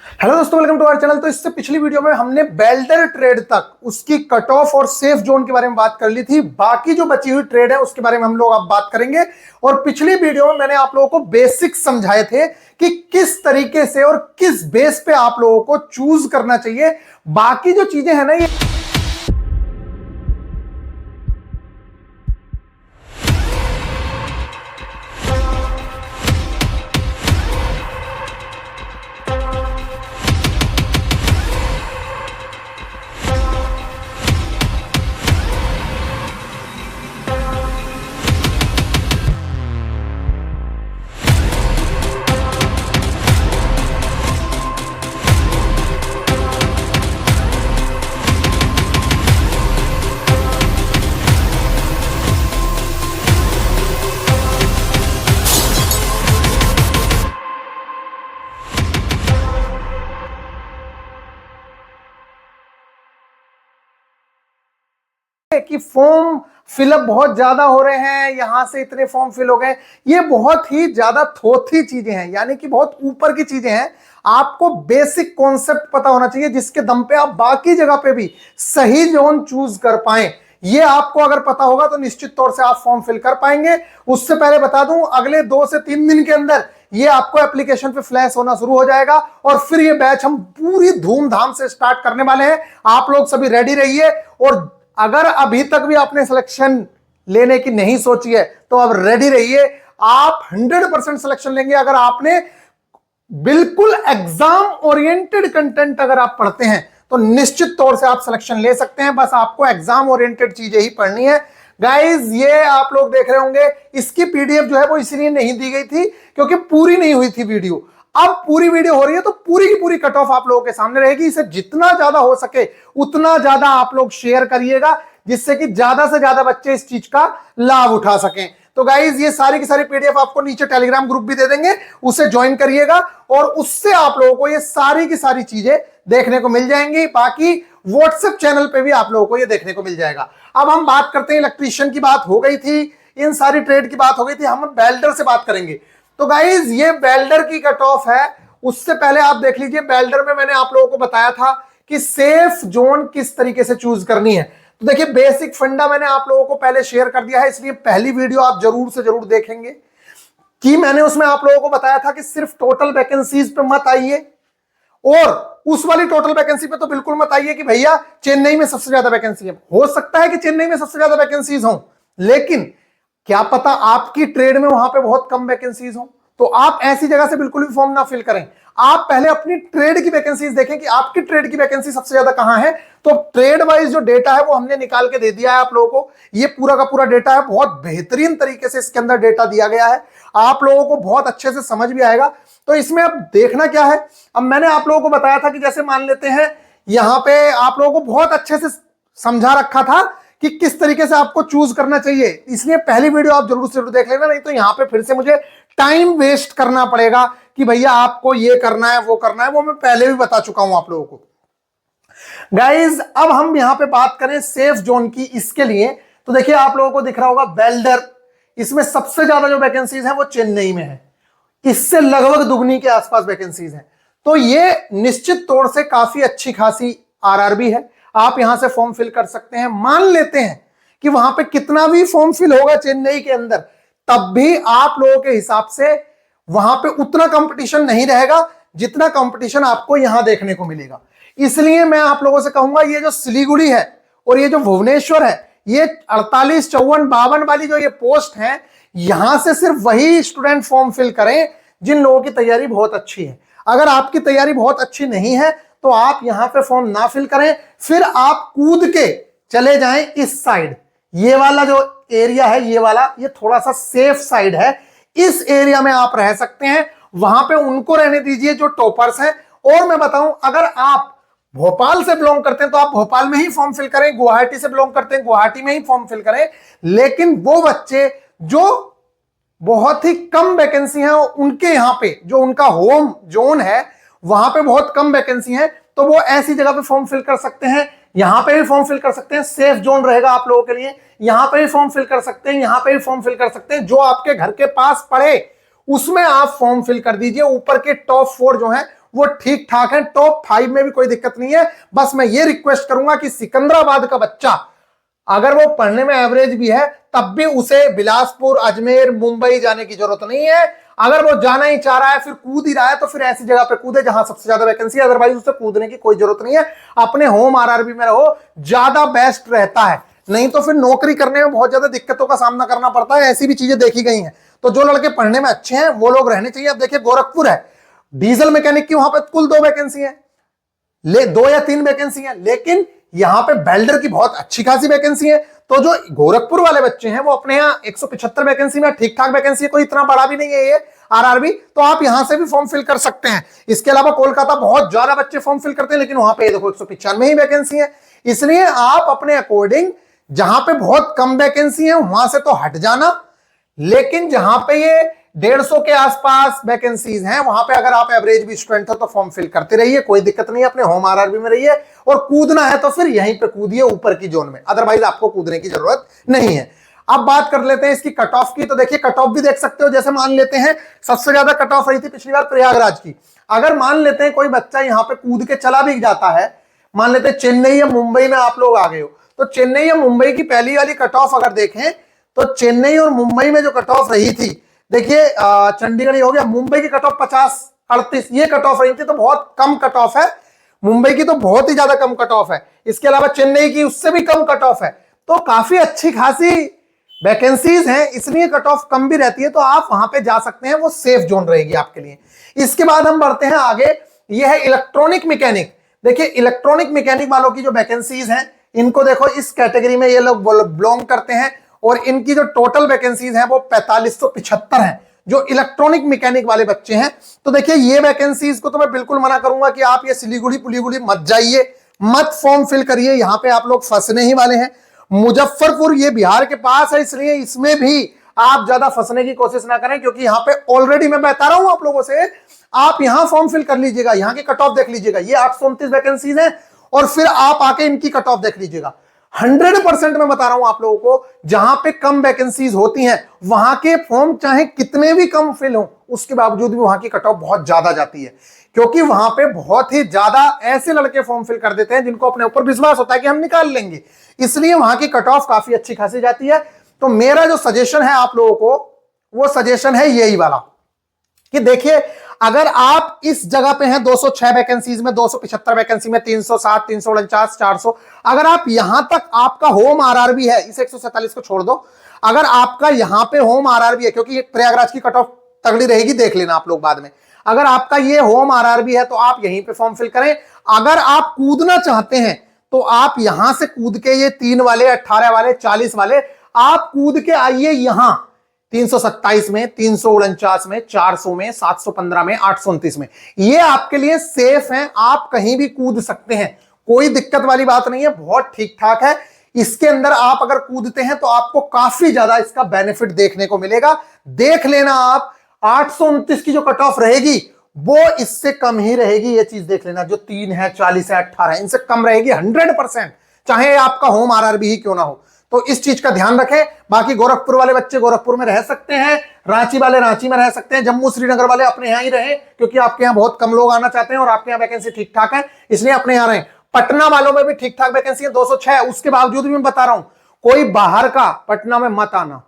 Hello दोस्तों, welcome to our channel. तो इससे पिछली वीडियो में हमने बेल्डर ट्रेड तक उसकी कट ऑफ और सेफ जोन के बारे में बात कर ली थी। बाकी जो बची हुई ट्रेड है उसके बारे में हम लोग अब बात करेंगे। और पिछली वीडियो में मैंने आप लोगों को बेसिक समझाए थे कि किस तरीके से और किस बेस पे आप लोगों को चूज करना चाहिए। बाकी जो चीजें हैं ना, ये कि फॉर्म फिलअप बहुत ज्यादा हो रहे हैं, यहां से इतने फॉर्म फिल हो गए। ये बहुत ही ज्यादा थोथी चीजें हैं, यानी कि बहुत ऊपर की चीजें हैं। आपको बेसिक कॉन्सेप्ट पता होना चाहिए जिसके दम पे आप बाकी जगह पे भी सही जोन चूज कर पाए। ये आपको अगर पता होगा तो निश्चित तौर से आप फॉर्म फिल कर पाएंगे। उससे पहले बता दूं, अगले 2 से 3 दिन के अंदर ये आपको एप्लीकेशन पे फ्लैश होना शुरू हो जाएगा और फिर ये बैच हम पूरी धूमधाम से स्टार्ट करने वाले हैं। आप लोग सभी रेडी रहिए। और अगर अभी तक भी आपने सिलेक्शन लेने की नहीं सोची है तो अब रेडी रहिए। आप 100% सिलेक्शन लेंगे अगर आपने बिल्कुल एग्जाम ओरिएंटेड कंटेंट अगर आप पढ़ते हैं तो निश्चित तौर से आप सिलेक्शन ले सकते हैं। बस आपको एग्जाम ओरिएंटेड चीजें ही पढ़नी है। गाइस, ये आप लोग देख रहे होंगे, इसकी पीडीएफ जो है वो इसलिए नहीं दी गई थी क्योंकि पूरी नहीं हुई थी वीडियो। अब पूरी वीडियो हो रही है तो पूरी की पूरी कट ऑफ आप लोगों के सामने रहेगी। इसे जितना ज्यादा हो सके उतना ज्यादा आप लोग शेयर करिएगा, जिससे कि ज्यादा से ज्यादा बच्चे इस चीज का लाभ उठा सकें। तो गाइज, ये सारी की सारी पीडीएफ आपको नीचे टेलीग्राम ग्रुप भी दे देंगे, उसे ज्वाइन करिएगा और उससे आप लोगों को ये सारी की सारी चीजें देखने को मिल जाएंगी। बाकी व्हाट्सएप चैनल पे भी आप लोगों को ये देखने को मिल जाएगा। अब हम बात करते हैं, इलेक्ट्रीशियन की बात हो गई थी, इन सारी ट्रेड की बात हो गई थी, हम वेल्डर से बात करेंगे। तो गाइज, ये वेल्डर की कट ऑफ है। उससे पहले आप देख लीजिए, वेल्डर में मैंने आप लोगों को बताया था कि सेफ जोन किस तरीके से चूज करनी है। तो देखिए, बेसिक फंडा मैंने आप लोगों को पहले शेयर कर दिया है, इसलिए पहली वीडियो आप जरूर से जरूर देखेंगे कि मैंने उसमें आप लोगों को बताया था कि सिर्फ टोटल वैकेंसीज पे मत आइए और उस वाली टोटल वैकेंसी पे तो बिल्कुल मत आइए कि भैया चेन्नई में सबसे ज्यादा वैकेंसी है। हो सकता है कि चेन्नई में सबसे ज्यादा वैकेंसीज हो, लेकिन क्या पता आपकी ट्रेड में वहां पे बहुत कम वैकेंसीज हो। तो आप ऐसी जगह से बिल्कुल भी फॉर्म ना फिल करें। आप पहले अपनी ट्रेड की वैकेंसीज देखें कि आपकी ट्रेड की वैकेंसी सबसे ज्यादा कहां है। तो ट्रेड वाइज जो डेटा है वो हमने निकाल के दे दिया है आप लोगों को। ये पूरा का पूरा डेटा है, बहुत बेहतरीन तरीके से इसके अंदर डेटा दिया गया है, आप लोगों को बहुत अच्छे से समझ भी आएगा। तो इसमें अब देखना क्या है, अब मैंने आप लोगों को बताया था कि जैसे मान लेते हैं, यहां पे आप लोगों को बहुत अच्छे से समझा रखा था कि किस तरीके से आपको चूज करना चाहिए। इसलिए पहली वीडियो आप जरूर से जरूर देख लेना, नहीं तो यहां पे फिर से मुझे टाइम वेस्ट करना पड़ेगा कि भैया आपको ये करना है वो करना है, वो मैं पहले भी बता चुका हूं आप लोगों को। गाइज, अब हम यहां पे बात करें सेफ जोन की। इसके लिए तो देखिए, आप लोगों को दिख रहा होगा वेल्डर, इसमें सबसे ज्यादा जो वैकेंसीज है वो चेन्नई में है, इससे लगभग दुगनी के आसपास वैकेंसीज हैं। तो ये निश्चित तौर से काफी अच्छी खासी आरआरबी है। आप यहां से फॉर्म फिल कर सकते हैं। मान लेते हैं कि वहां पे कितना भी फॉर्म फिल होगा चेन्नई के अंदर, तब भी आप लोगों के हिसाब से वहां पे उतना कंपटीशन नहीं रहेगा जितना कंपटीशन आपको यहां देखने को मिलेगा। इसलिए मैं आप लोगों से कहूंगा, ये जो सिलीगुड़ी है और ये जो भुवनेश्वर है, ये 48, 54, 52 वाली जो ये पोस्ट है, यहां से सिर्फ वही स्टूडेंट फॉर्म फिल करें जिन लोगों की तैयारी बहुत अच्छी है। अगर आपकी तैयारी बहुत अच्छी नहीं है तो आप यहां पे फॉर्म ना फिल करें, फिर आप कूद के चले जाएं इस साइड। ये वाला जो एरिया है, ये वाला, ये थोड़ा सा सेफ साइड है, इस एरिया में आप रह सकते हैं। वहां पे उनको रहने दीजिए जो टॉपर्स हैं। और मैं बताऊं, अगर आप भोपाल से बिलोंग करते हैं तो आप भोपाल में ही फॉर्म फिल करें, गुवाहाटी से बिलोंग करते हैं गुवाहाटी में ही फॉर्म फिल करें। लेकिन वो बच्चे जो बहुत ही कम वैकेंसी है, उनके यहां पे जो उनका होम जोन है वहां पे बहुत कम वैकेंसी है, तो वो ऐसी जगह पे फॉर्म फिल कर सकते हैं। यहां पे भी फॉर्म फिल कर सकते हैं, सेफ जोन रहेगा आप लोगों के लिए। यहां पे भी फॉर्म फिल कर सकते हैं, यहां पे भी फॉर्म फिल कर सकते हैं। जो आपके घर के पास पड़े उसमें आप फॉर्म फिल कर दीजिए। ऊपर के टॉप 4 जो है वो ठीक ठाक है, टॉप 5 में भी कोई दिक्कत नहीं है। बस मैं ये रिक्वेस्ट करूंगा कि सिकंदराबाद का बच्चा अगर वो पढ़ने में एवरेज भी है तब भी उसे बिलासपुर, अजमेर, मुंबई जाने की जरूरत नहीं है। अगर वो जाना ही चाह रहा है, फिर कूद ही रहा है, तो फिर ऐसी जगह पे कूदे जहां सबसे ज्यादा वैकेंसी है, अदरवाइज उसे कूदने की कोई जरूरत नहीं है। अपने होम आरआरबी में रहो, ज्यादा बेस्ट रहता है। नहीं तो फिर नौकरी करने में बहुत ज्यादा दिक्कतों का सामना करना पड़ता है, ऐसी भी चीजें देखी गई हैं। तो जो लड़के पढ़ने में अच्छे हैं वो लोग रहने चाहिए। अब देखिए गोरखपुर है, डीजल मैकेनिक की वहां पर कुल 2 वैकेंसी है, 2 या 3 वैकेंसी है, लेकिन यहां पे बेल्डर की बहुत अच्छी खासी वैकेंसी है। तो जो गोरखपुर वाले बच्चे हैं वो अपने यहाँ 175 वैकेंसी में ठीक ठाक वैकेंसी है, कोई इतना बड़ा भी नहीं है ये आरआरबी, तो आप यहां से भी फॉर्म फिल कर सकते हैं। इसके अलावा कोलकाता बहुत ज्यादा बच्चे फॉर्म फिल करते हैं, लेकिन वहां पे देखो 195 ही वैकेंसी है। इसलिए आप अपने अकॉर्डिंग जहां पे बहुत कम वैकेंसी है वहां से तो हट जाना, लेकिन जहां पे ये 150 के आसपास वैकेंसीज हैं वहां पे अगर आप एवरेज भी स्टूडेंट हो तो फॉर्म फिल करते रहिए, कोई दिक्कत नहीं है। अपने होम आरआरबी में रहिए, और कूदना है तो फिर यहीं पे कूदिए ऊपर की जोन में, अदरवाइज आपको कूदने की जरूरत नहीं है। अब बात कर लेते हैं इसकी कट ऑफ की। तो देखिए कट ऑफ भी देख सकते हो, जैसे मान लेते हैं सबसे ज्यादा कट ऑफ रही थी पिछली बार प्रयागराज की। अगर मान लेते हैं कोई बच्चा यहां पे कूद के चला भी जाता है, मान लेते हैं चेन्नई या मुंबई में आप लोग आ गए हो, तो चेन्नई या मुंबई की पहली वाली कट ऑफ अगर देखें तो चेन्नई और मुंबई में जो कट ऑफ रही थी, देखिए चंडीगढ़ हो गया, मुंबई की कट ऑफ 50-38 ये कट ऑफ रही थी, तो बहुत कम कट ऑफ है। मुंबई की तो बहुत ही ज्यादा कम कट ऑफ है, इसके अलावा चेन्नई की उससे भी कम कट ऑफ है। तो काफी अच्छी खासी वैकेंसीज हैं, इसलिए कट ऑफ कम भी रहती है, तो आप वहां पे जा सकते हैं, वो सेफ जोन रहेगी आपके लिए। इसके बाद हम बढ़ते हैं आगे, ये है इलेक्ट्रॉनिक मैकेनिक। देखिए इलेक्ट्रॉनिक मैकेनिक वालों की जो वैकेंसीज हैं, इनको देखो इस कैटेगरी में ये लोग बिलोंग करते हैं, और इनकी जो टोटल वैकेंसीज हैं वो 4575 हैं, जो इलेक्ट्रॉनिक मैकेनिक वाले बच्चे हैं। तो देखिए ये वैकेंसीज को तो मैं बिल्कुल मना करूंगा कि आप ये सिलीगुड़ी पुलीगुड़ी मत जाइए, मत फॉर्म फिल करिए, यहां पे आप लोग फंसने ही वाले हैं। मुजफ्फरपुर ये बिहार के पास है, इसलिए इसमें भी आप ज्यादा फंसने की कोशिश ना करें, क्योंकि यहां पे ऑलरेडी मैं बता रहा हूं आप लोगों से, आप यहां फॉर्म फिल कर लीजिएगा, यहां की कट ऑफ देख लीजिएगा, ये 829 वैकेंसीज है, और फिर आप आके इनकी कट ऑफ देख लीजिएगा। 100% मैं बता रहा हूं आप लोगों को, जहां पे कम वैकेंसीज होती हैं वहां के फॉर्म चाहे कितने भी कम फिल हो, उसके बावजूद भी वहां की कट ऑफ बहुत ज्यादा जाती है, क्योंकि वहां पे बहुत ही ज्यादा ऐसे लड़के फॉर्म फिल कर देते हैं जिनको अपने ऊपर विश्वास होता है कि हम निकाल लेंगे, इसलिए वहां की कट ऑफ काफी अच्छी खासी जाती है। तो मेरा जो सजेशन है आप लोगों को, वो सजेशन है यही वाला कि देखिए अगर आप इस जगह पे हैं 206 वैकेंसीज में, 275 वैकेंसी में, 307, 349, 400, अगर आप यहां तक आपका होम आरआरबी है, इस 147 को छोड़ दो, अगर आपका यहां पे होम आरआरबी है, क्योंकि प्रयागराज की कट ऑफ तगड़ी रहेगी, देख लेना आप लोग बाद में, अगर आपका ये होम आरआरबी है तो आप यहीं पे फॉर्म फिल करें। अगर आप कूदना चाहते हैं तो आप यहां से कूद के ये 3 वाले, 18 वाले, 40 वाले, आप कूद के आइए यहां 327 में, 349 में, 400 में, 715 में, 829 में, ये आपके लिए सेफ हैं, आप कहीं भी कूद सकते हैं, कोई दिक्कत वाली बात नहीं है, बहुत ठीक ठाक है। इसके अंदर आप अगर कूदते हैं तो आपको काफी ज्यादा इसका बेनिफिट देखने को मिलेगा, देख लेना आप। 829 की जो कट ऑफ रहेगी वो इससे कम ही रहेगी, ये चीज देख लेना, जो 3 है, 40 है, 18 है, इनसे कम रहेगी 100%, चाहे आपका होम आरआरबी ही क्यों ना हो। तो इस चीज का ध्यान रखें। बाकी गोरखपुर वाले बच्चे गोरखपुर में रह सकते हैं, रांची वाले रांची में रह सकते हैं, जम्मू श्रीनगर वाले अपने यहां ही रहे, क्योंकि आपके यहां बहुत कम लोग आना चाहते हैं और आपके यहां वैकेंसी ठीक ठाक है, इसलिए अपने यहां रहे। पटना वालों में भी ठीक ठाक वैकेंसी है 206, उसके बावजूद भी मैं बता रहा हूं कोई बाहर का पटना में मत आना,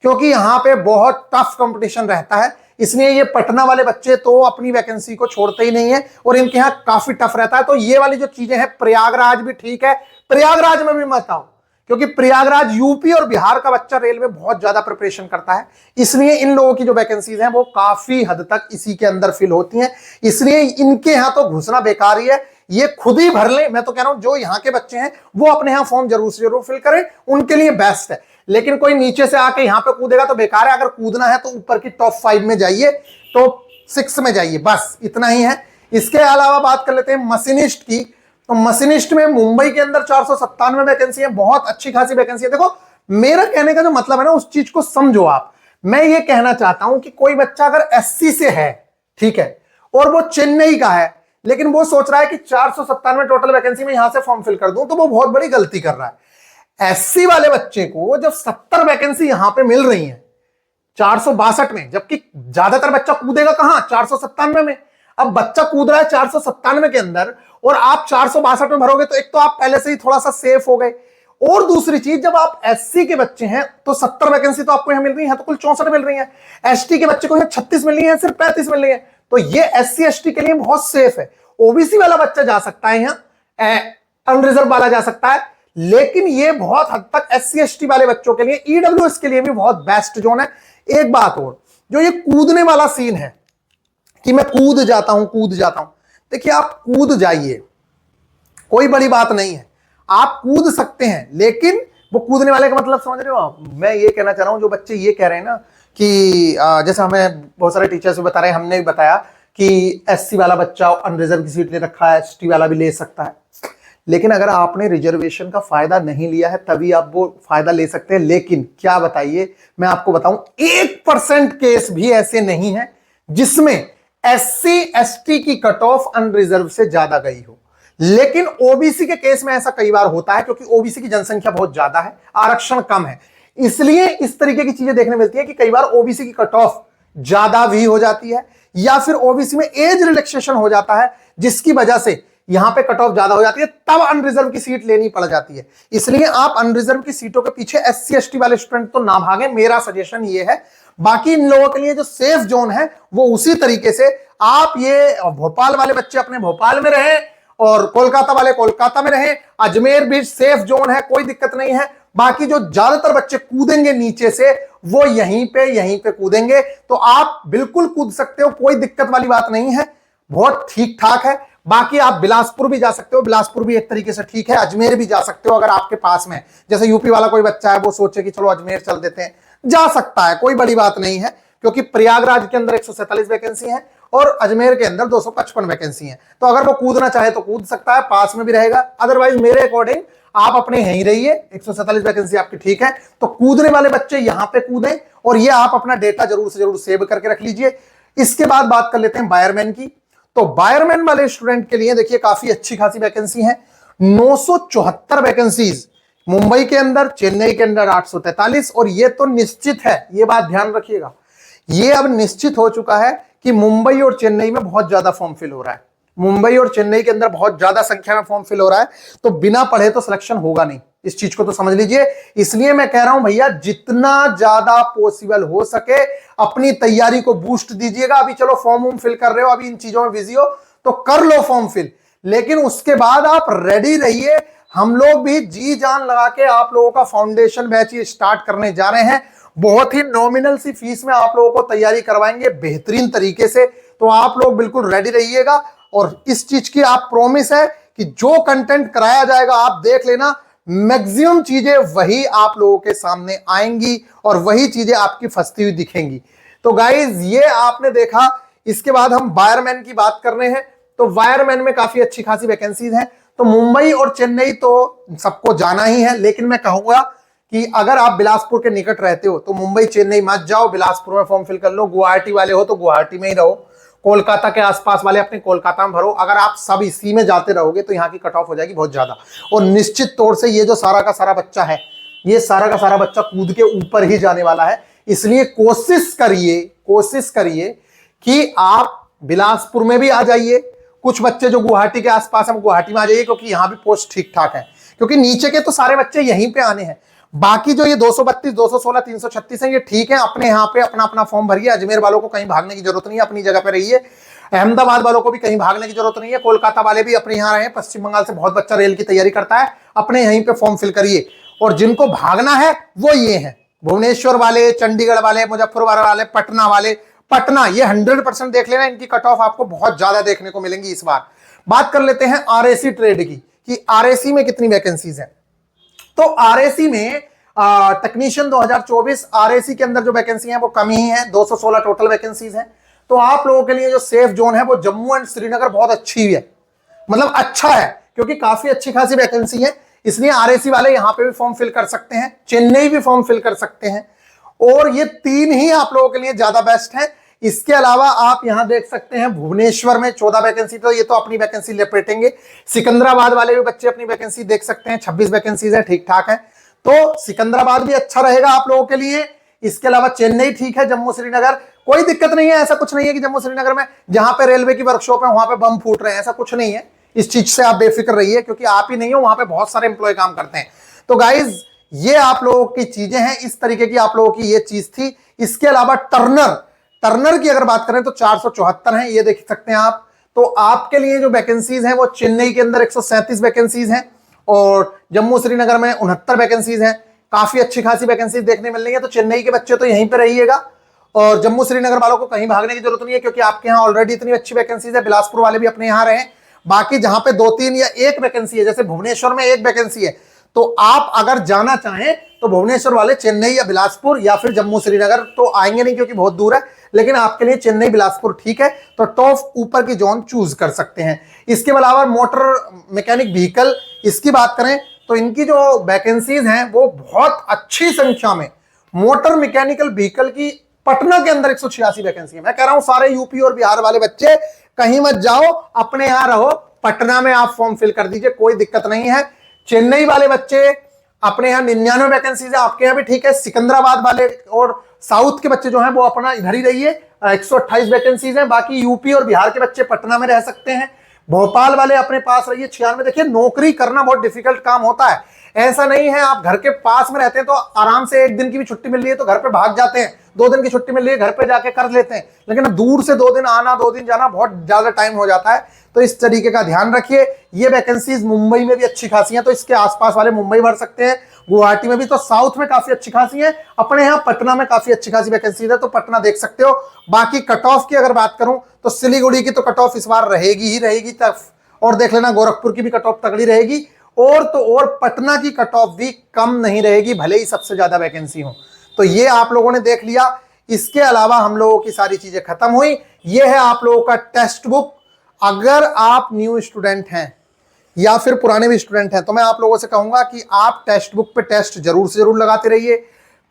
क्योंकि यहां पे बहुत टफ कंपटीशन रहता है, इसलिए ये पटना वाले बच्चे तो अपनी वैकेंसी को छोड़ते ही नहीं है, और इनके यहां काफी टफ रहता है। तो ये वाली जो चीजें हैं, प्रयागराज भी ठीक है, प्रयागराज में भी मत आओ, क्योंकि प्रयागराज यूपी और बिहार का बच्चा रेल में बहुत ज्यादा प्रिपरेशन करता है, इसलिए इन लोगों की जो वैकेंसीज हैं वो काफी हद तक इसी के अंदर फिल होती हैं, इसलिए इनके यहां तो घुसना बेकार ही है, ये खुद ही भर लें। मैं तो कह रहा हूं जो यहाँ के बच्चे हैं वो अपने यहां फॉर्म जरूर से जरूर फिल करें, उनके लिए बेस्ट है। लेकिन कोई नीचे से आके यहां पे कूदेगा तो बेकार है, अगर कूदना है तो ऊपर की टॉप 5 में जाइए, टॉप 6 में जाइए, बस इतना ही है। इसके अलावा बात कर लेते हैं मशीनिस्ट की। तो मशीनिस्ट में मुंबई के अंदर 497 वैकेंसी है, बहुत अच्छी खासी वैकेंसी है। देखो मेरा कहने का जो मतलब है ना, उस चीज को समझो आप। मैं ये कहना चाहता हूं कि कोई बच्चा अगर एससी से है, ठीक है, और वो चेन्नई का है, लेकिन वो सोच रहा है कि 497 टोटल वैकेंसी में यहां से फॉर्म फिल कर दूं, तो वो बहुत बड़ी गलती कर रहा है। एससी वाले बच्चे को जब 70 वैकेंसी यहां पे मिल रही है 462 में, जबकि ज्यादातर बच्चा कूदेगा कहां, 497 में, अब बच्चा कूद रहा है 497 के अंदर और आप 462 में भरोगे तो एक तो आप पहले से ही थोड़ा सा सेफ हो गए, और दूसरी चीज जब आप एससी के बच्चे हैं तो 70 वैकेंसी तो आपको यहां मिल रही है, तो कुल 64 मिल रही है। एसटी के बच्चे को यहां 36 मिल रही है, सिर्फ 35 मिल रही है, तो ये एससी एसटी के लिए बहुत सेफ है। ओबीसी वाला बच्चा जा सकता है यहां, अनरिजर्व वाला जा सकता है, लेकिन ये बहुत हद तक एससी एसटी वाले बच्चों के लिए, ईडब्ल्यूएस के लिए भी बहुत बेस्ट जोन है। एक बात और, जो ये कूदने वाला सीन है कि मैं कूद जाता हूं, देखिए आप कूद जाइए, कोई बड़ी बात नहीं है, आप कूद सकते हैं, लेकिन वो कूदने वाले का मतलब समझ रहे हो आप? मैं ये कहना चाह रहा हूं, जो बच्चे ये कह रहे हैं ना कि जैसे हमें बहुत सारे टीचर्स भी बता रहे हैं, हमने भी बताया कि एससी वाला बच्चा अनरिजर्व की सीट ले रखा है, एसटी वाला भी ले सकता है, लेकिन अगर आपने रिजर्वेशन का फायदा नहीं लिया है तभी आप वो फायदा ले सकते हैं। लेकिन क्या बताइए, मैं आपको बताऊं, 1% केस भी ऐसे नहीं है जिसमें एससी एसटी की कट ऑफ अनरिजर्व से ज्यादा गई हो, लेकिन ओबीसी के केस में ऐसा कई बार होता है, क्योंकि ओबीसी की जनसंख्या बहुत ज्यादा है, आरक्षण कम है, इसलिए इस तरीके की चीजें देखने मिलती है कि कई बार ओबीसी की कट ऑफ ज्यादा भी हो जाती है, या फिर ओबीसी में एज रिलैक्सेशन हो जाता है जिसकी वजह से यहां पे कट ऑफ ज्यादा हो जाती है, तब अनरिजर्व की सीट लेनी पड़ जाती है। इसलिए आप अनरिजर्व की सीटों के पीछे एससी एसटी वाले स्टूडेंट तो ना भागें, मेरा सजेशन ये है। बाकी इन लोगों के लिए जो सेफ जोन है वो उसी तरीके से, आप ये भोपाल वाले बच्चे अपने भोपाल में रहे और कोलकाता वाले कोलकाता में रहे, अजमेर भी सेफ जोन है, कोई दिक्कत नहीं है। बाकी जो ज्यादातर बच्चे कूदेंगे नीचे से वो यहीं पे कूदेंगे, तो आप बिल्कुल कूद सकते हो, कोई दिक्कत वाली बात नहीं है, बहुत ठीक ठाक है। बाकी आप बिलासपुर भी जा सकते हो, बिलासपुर भी एक तरीके से ठीक है, अजमेर भी जा सकते हो अगर आपके पास में, जैसे यूपी वाला कोई बच्चा है वो सोचे कि चलो अजमेर चल देते हैं, जा सकता है, कोई बड़ी बात नहीं है, क्योंकि प्रयागराज के अंदर 147 वैकेंसी है और अजमेर के अंदर 255 वैकेंसी है, तो अगर वो कूदना चाहे तो कूद सकता है, पास में भी रहेगा। अदरवाइज मेरे अकॉर्डिंग आप अपने यहीं रहिए, 147 वैकेंसी आपकी ठीक है, तो कूदने वाले बच्चे यहां पे कूदें, और ये आप अपना डेटा जरूर से जरूर सेव करके रख लीजिए। इसके बाद बात कर लेते हैं वायरमैन की। तो वायरमैन वाले स्टूडेंट के लिए देखिए काफी अच्छी खासी वैकेंसी है, 974 वैकेंसीज मुंबई के अंदर, चेन्नई के अंदर 843, और ये तो निश्चित है, ये बात ध्यान रखिएगा, ये अब निश्चित हो चुका है कि मुंबई और चेन्नई में बहुत ज्यादा फॉर्म फिल हो रहा है, मुंबई और चेन्नई के अंदर बहुत ज्यादा संख्या में फॉर्म फिल हो रहा है, तो बिना पढ़े तो सिलेक्शन होगा नहीं, इस चीज को तो समझ लीजिए। इसलिए मैं कह रहा हूं भैया, जितना ज्यादा पॉसिबल हो सके अपनी तैयारी को बूस्ट दीजिएगा। अभी चलो फॉर्म वॉर्म फिल कर रहे हो, अभी इन चीजों में बिजी हो तो कर लो फॉर्म फिल, लेकिन उसके बाद आप रेडी रहिए। हम लोग भी जी जान लगा के आप लोगों का फाउंडेशन बैच स्टार्ट करने जा रहे हैं, बहुत ही नॉमिनल सी फीस में आप लोगों को तैयारी करवाएंगे बेहतरीन तरीके से, तो आप लोग बिल्कुल रेडी रहिएगा। और इस चीज की आप प्रॉमिस है कि जो कंटेंट कराया जाएगा आप देख लेना, मैक्सिमम चीजें वही आप लोगों के सामने आएंगी और वही चीजें आपकी फंसती हुई दिखेंगी। तो गाइज ये आपने देखा। इसके बाद हम वायरमैन की बात कर रहे हैं, तो वायरमैन में काफी अच्छी खासी वैकेंसीज हैं। तो मुंबई और चेन्नई तो सबको जाना ही है, लेकिन मैं कहूंगा कि अगर आप बिलासपुर के निकट रहते हो तो मुंबई चेन्नई मत जाओ, बिलासपुर में फॉर्म फिल कर लो। गुवाहाटी वाले हो तो गुवाहाटी में ही रहो, कोलकाता के आसपास वाले अपने कोलकाता में भरो। अगर आप सब इसी में जाते रहोगे तो यहाँ की कट ऑफ हो जाएगी बहुत ज्यादा, और निश्चित तौर से ये जो सारा का सारा बच्चा है, ये सारा का सारा बच्चा कूद के ऊपर ही जाने वाला है। इसलिए कोशिश करिए कि आप बिलासपुर में भी आ जाइए, कुछ बच्चे जो गुवाहाटी के आसपास है गुवाहाटी में आ जाइए, क्योंकि यहाँ भी पोस्ट ठीक ठाक है, क्योंकि नीचे के तो सारे बच्चे यहीं पे आने हैं। बाकी जो ये 232, 216, 336 है, ये ठीक है, अपने यहाँ पे अपना अपना फॉर्म भरिए। अजमेर वालों को कहीं भागने की जरूरत नहीं है, अपनी जगह पे रहिए। अहमदाबाद वालों को भी कहीं भागने की जरूरत नहीं है, कोलकाता वाले भी अपने यहाँ रहे। पश्चिम बंगाल से बहुत बच्चा रेल की तैयारी करता है, अपने यहीं पे फॉर्म फिल करिए। और जिनको भागना है वो ये है, भुवनेश्वर वाले, चंडीगढ़ वाले, मुजफ्फरपुर वाले, पटना वाले। पटना ये 100% देख लेना, इनकी कट ऑफ आपको बहुत ज्यादा देखने को मिलेंगी इस बार। बात कर लेते हैं आरएसी ट्रेड की, कि आरएसी में कितनी वैकेंसीज है। तो आरएसी में टेक्नीशियन 2024 आरएसी के अंदर जो वैकेंसी है वो कम ही है, 216 टोटल वैकेंसीज हैं। तो आप लोगों के लिए जो सेफ जोन है वो जम्मू एंड श्रीनगर बहुत अच्छी है, मतलब अच्छा है, क्योंकि काफी अच्छी खासी वैकेंसी है। इसलिए आरएसी वाले यहां पे भी फॉर्म फिल कर सकते हैं, चेन्नई भी फॉर्म फिल कर सकते हैं, और ये तीन ही आप लोगों के लिए ज्यादा बेस्ट है। इसके अलावा आप यहां देख सकते हैं भुवनेश्वर में 14 वैकेंसी, तो ये तो अपनी वैकेंसी लपेटेंगे। सिकंदराबाद वाले भी बच्चे अपनी वैकेंसी देख सकते हैं, 26 वैकेंसीज है, ठीक ठाक है। तो सिकंदराबाद भी अच्छा रहेगा आप लोगों के लिए। इसके अलावा चेन्नई ठीक है, जम्मू श्रीनगर, कोई दिक्कत नहीं है, ऐसा कुछ नहीं है कि जम्मू श्रीनगर में जहां पे रेलवे की वर्कशॉप है वहां पे बम फूट रहे हैं, ऐसा कुछ नहीं है। इस चीज से आप बेफिक्र रहिए, क्योंकि आप ही नहीं हो, वहां पे बहुत सारे एम्प्लॉय काम करते हैं। तो गाइज ये आप लोगों की चीजें हैं, इस तरीके की आप लोगों की ये चीज थी। इसके अलावा टर्नर की अगर बात करें तो 474 है, ये देख सकते हैं आप। तो आपके लिए जो वैकेंसीज हैं वो चेन्नई के अंदर 137 वैकेंसीज हैं और जम्मू श्रीनगर में 69 वैकेंसीज हैं। काफी अच्छी खासी वैकेंसीज देखने मिल रही है। तो चेन्नई के बच्चे तो यहीं पे रहिएगा और जम्मू श्रीनगर वालों को कहीं भागने की जरूरत नहीं है, क्योंकि आपके यहाँ ऑलरेडी इतनी अच्छी वैकेंसीज है। बिलासपुर वाले भी अपने यहाँ रहे। बाकी जहां पे 2-3 या 1 वैकेंसी है, जैसे भुवनेश्वर में 1 वैकेंसी है, तो आप अगर जाना चाहें तो भुवनेश्वर वाले चेन्नई या बिलासपुर या फिर जम्मू श्रीनगर तो आएंगे नहीं, क्योंकि बहुत दूर है। लेकिन आपके लिए चेन्नई बिलासपुर ठीक है, तो टॉप ऊपर की जोन चूज कर सकते हैं। इसके अलावा मोटर मैकेनिक व्हीकल, इसकी बात करें तो इनकी जो वैकेंसीज हैं वो बहुत अच्छी संख्या में मोटर मैकेनिकल व्हीकल की पटना के अंदर 186 वैकेंसी है। मैं कह रहा हूं सारे यूपी और बिहार वाले बच्चे कहीं मत जाओ, अपने यहां रहो, पटना में आप फॉर्म फिल कर दीजिए, कोई दिक्कत नहीं है। चेन्नई वाले बच्चे अपने यहां 99 वैकेंसीज है, आपके यहां भी ठीक है। सिकंदराबाद वाले और साउथ के बच्चे जो हैं वो अपना इधर ही रहिए, 128 वैकेंसीज हैं। बाकी यूपी और बिहार के बच्चे पटना में रह सकते हैं। भोपाल वाले अपने पास रहिए, 96। देखिए नौकरी करना बहुत डिफिकल्ट काम होता है, ऐसा नहीं है आप घर के पास में रहते हैं तो आराम से 1 दिन की भी छुट्टी मिल रही है तो घर पे भाग जाते हैं, 2 दिन की छुट्टी मिल रही है घर पे जाके कर लेते हैं। लेकिन दूर से 2 दिन आना 2 दिन जाना बहुत ज्यादा टाइम हो जाता है, तो इस तरीके का ध्यान रखिए। ये वैकेंसीज मुंबई में भी अच्छी खासी हैं, तो इसके आसपास वाले मुंबई भर सकते हैं। गुवाहाटी में भी, तो साउथ में काफी अच्छी खासी है। अपने यहाँ पटना में काफी अच्छी खासी वैकेंसीज है, तो पटना देख सकते हो। बाकी कट ऑफ की अगर बात करूं तो सिलीगुड़ी की तो कट ऑफ इस बार रहेगी ही रहेगी तक, और देख लेना गोरखपुर की भी कट ऑफ तगड़ी रहेगी। और तो और पटना की कट ऑफ भी कम नहीं रहेगी, भले ही सबसे ज्यादा वैकेंसी हो। तो ये आप लोगों ने देख लिया। इसके अलावा हम लोगों की सारी चीजें खत्म हुई। ये है आप लोगों का टेक्स्ट बुक। अगर आप न्यू स्टूडेंट हैं या फिर पुराने भी स्टूडेंट हैं तो मैं आप लोगों से कहूंगा कि आप टेक्स्ट बुक पे टेस्ट जरूर से जरूर लगाते रहिए।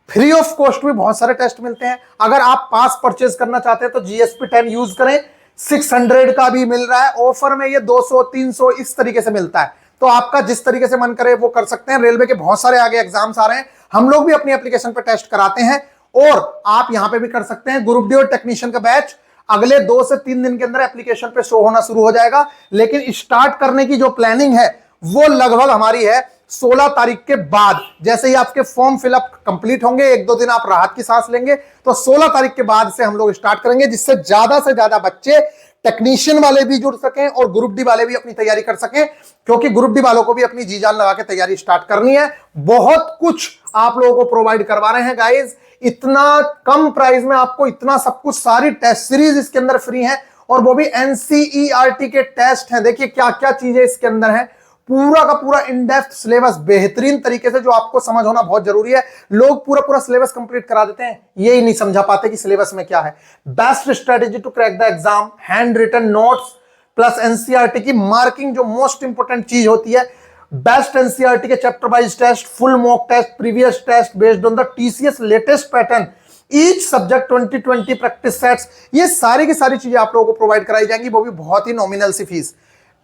फ्री ऑफ कॉस्ट में बहुत सारे टेस्ट मिलते हैं। अगर आप पास परचेज करना चाहते हैं तो GSP 10 यूज करें, 600 का भी मिल रहा है ऑफर में, ये 200-300 इस तरीके से मिलता है। तो आपका जिस तरीके से मन करे वो कर सकते हैं। रेलवे के बहुत सारे आगे एग्जाम्स आ रहे हैं, हम लोग भी अपनी एप्लीकेशन पे टेस्ट कराते हैं और आप यहां पे भी कर सकते हैं। ग्रुप डी और टेक्नीशियन का बैच अगले 2 से 3 दिन के अंदर एप्लीकेशन पे शो होना शुरू हो जाएगा। लेकिन स्टार्ट करने की जो प्लानिंग है वो लगभग हमारी है 16 तारीख के बाद। जैसे ही आपके फॉर्म फिलअप कंप्लीट होंगे, 1-2 दिन आप राहत की सांस लेंगे, तो 16 तारीख के बाद से हम लोग स्टार्ट करेंगे, जिससे ज्यादा से ज्यादा बच्चे टेक्नीशियन वाले भी जुड़ सकें और ग्रुप डी वाले भी अपनी तैयारी कर सकें, क्योंकि ग्रुप डी वालों को भी अपनी जी जान लगा के तैयारी स्टार्ट करनी है। बहुत कुछ आप लोगों को प्रोवाइड करवा रहे हैं गाइज, इतना कम प्राइस में आपको इतना सब कुछ, सारी टेस्ट सीरीज इसके अंदर फ्री है और वो भी NCERT के टेस्ट हैं। देखिए क्या क्या चीजें इसके अंदर हैं, पूरा का पूरा इन डेप्थ सिलेबस बेहतरीन तरीके से, जो आपको समझ होना बहुत जरूरी है। लोग पूरा पूरा सिलेबस कंप्लीट करा देते हैं, ये ही नहीं समझा पाते कि सिलेबस में क्या है। Best strategy to crack the exam, hand written notes plus NCERT की मार्किंग, जो मोस्ट इंपोर्टेंट चीज होती है। बेस्ट NCERT के chapter wise test, full mock test, previous test based on the TCS latest pattern, each subject 2020 practice sets, ये सारी की सारी चीजें आप लोगों को प्रोवाइड कराई जाएंगी, वो भी बहुत ही नॉमिनल सी फीस,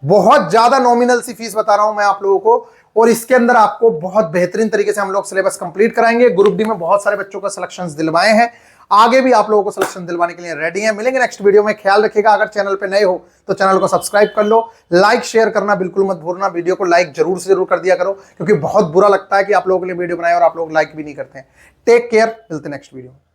बहुत ज्यादा नॉमिनल सी फीस बता रहा हूं मैं आप लोगों को। और इसके अंदर आपको बहुत बेहतरीन तरीके से हम लोग सिलेबस कंप्लीट कराएंगे। ग्रुप डी में बहुत सारे बच्चों को सिलेक्शंस दिलवाए हैं, आगे भी आप लोगों को सिलेक्शन दिलवाने के लिए रेडी हैं। मिलेंगे नेक्स्ट वीडियो में, ख्याल रखिएगा। अगर चैनल पे नए हो तो चैनल को सब्सक्राइब कर लो, लाइक शेयर करना बिल्कुल मत भूलना, वीडियो को लाइक जरूर से जरूर कर दिया करो, क्योंकि बहुत बुरा लगता है कि आप लोगों के लिए वीडियो बनाए और आप लोग लाइक भी नहीं करते हैं। टेक केयर, मिलते हैं नेक्स्ट वीडियो में।